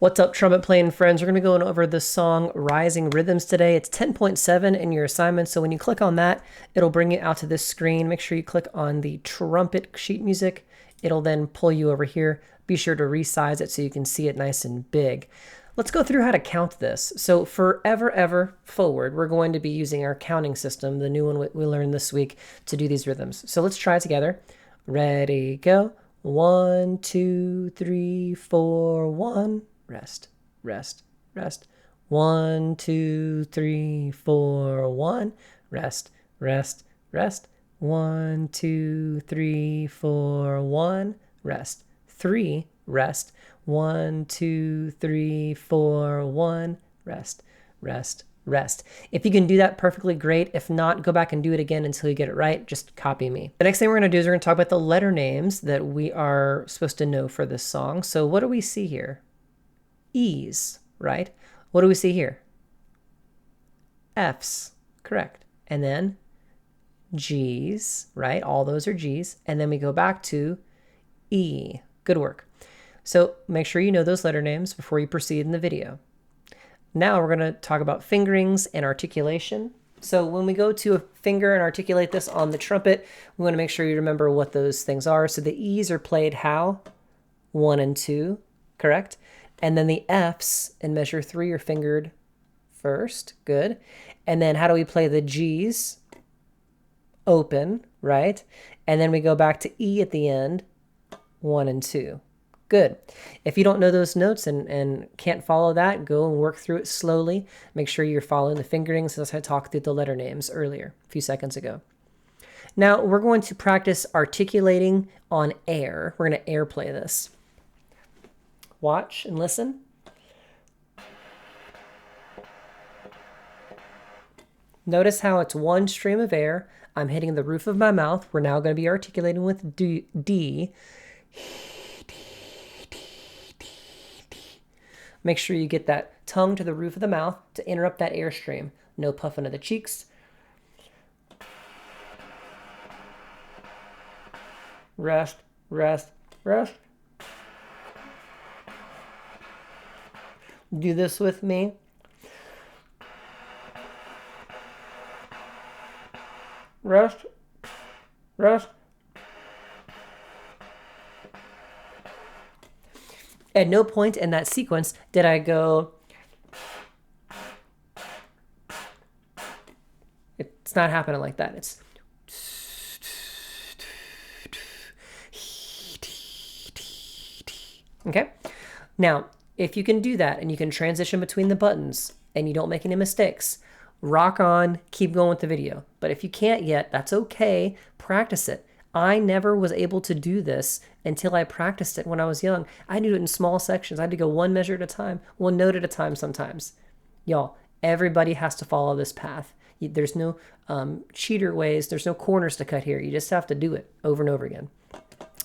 What's up, trumpet playing friends? We're going to be going over the song Rising Rhythms today. It's 10.7 in your assignment, so when you click on that, it'll bring you out to this screen. Make sure you click on the trumpet sheet music. It'll then pull you over here. Be sure to resize it so you can see it nice and big. Let's go through how to count this. So forever, ever forward, we're going to be using our counting system, the new one we learned this week, to do these rhythms. So let's try it together. Ready, go. 1, 2, 3, 4, 1. Rest, rest, rest. 1, 2, 3, 4, 1. Rest, rest, rest. 1, 2, 3, 4, 1. Rest. 3, rest. 1, 2, 3, 4, 1. Rest, rest, rest. If you can do that perfectly, great. If not, go back and do it again until you get it right. Just copy me. The next thing we're going to do is we're going to talk about the letter names that we are supposed to know for this song. So what do we see here? E's, right? What do we see here? F's, correct. And then G's, right? All those are G's. And then we go back to E. Good work. So make sure you know those letter names before you proceed in the video. Now we're going to talk about fingerings and articulation. So when we go to a finger and articulate this on the trumpet, we want to make sure you remember what those things are. So the E's are played how? 1 and 2, correct? And then the F's in measure 3 are fingered first. Good. And then how do we play the G's? Open, right? And then we go back to E at the end, 1 and 2. Good. If you don't know those notes and can't follow that, go and work through it slowly. Make sure you're following the fingerings as I talked through the letter names earlier, a few seconds ago. Now we're going to practice articulating on air. We're going to air play this. Watch and listen. Notice how it's one stream of air. I'm hitting the roof of my mouth. We're now going to be articulating with D. Make sure you get that tongue to the roof of the mouth to interrupt that airstream. No puffing of the cheeks. Rest, rest, rest. Do this with me. Rest, rest. At no point in that sequence did I go, it's not happening like that. It's okay. Now, if you can do that and you can transition between the buttons and you don't make any mistakes, rock on, keep going with the video. But if you can't yet, that's okay. Practice it. I never was able to do this until I practiced it when I was young. I had to do it in small sections. I had to go one measure at a time, one note at a time sometimes. Y'all, everybody has to follow this path. There's no cheater ways. There's no corners to cut here. You just have to do it over and over again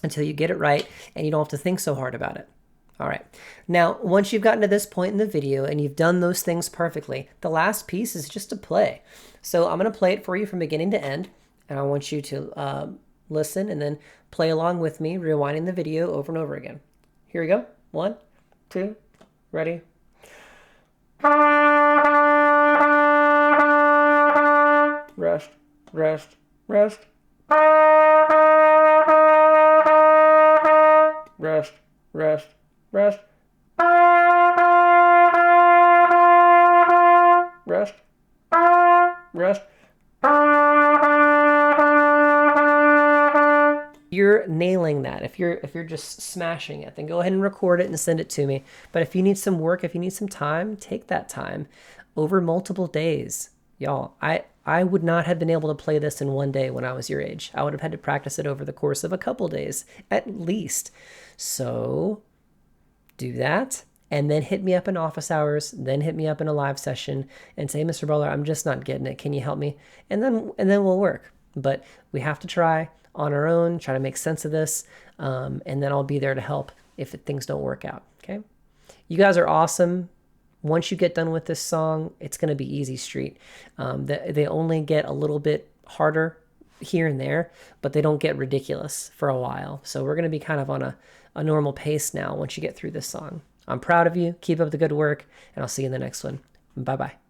until you get it right and you don't have to think so hard about it. All right. Now, once you've gotten to this point in the video and you've done those things perfectly, the last piece is just to play. So I'm going to play it for you from beginning to end, and I want you to listen and then play along with me, rewinding the video over and over again. Here we go. 1, 2, ready. Rest, rest, rest. Rest, rest, rest. Rest, rest. You're nailing that. If you're just smashing it, then go ahead and record it and send it to me. But if you need some work, if you need some time, take that time over multiple days. Y'all, I would not have been able to play this in one day when I was your age. I would have had to practice it over the course of a couple days at least. So do that and then hit me up in office hours, then hit me up in a live session and say, Mr. Brawler, I'm just not getting it. Can you help me? And then we'll work. But we have to try on our own, try to make sense of this, and then I'll be there to help if things don't work out, okay? You guys are awesome. Once you get done with this song, it's going to be easy street. They only get a little bit harder here and there, but they don't get ridiculous for a while. So we're going to be kind of on a normal pace now once you get through this song. I'm proud of you. Keep up the good work, and I'll see you in the next one. Bye-bye.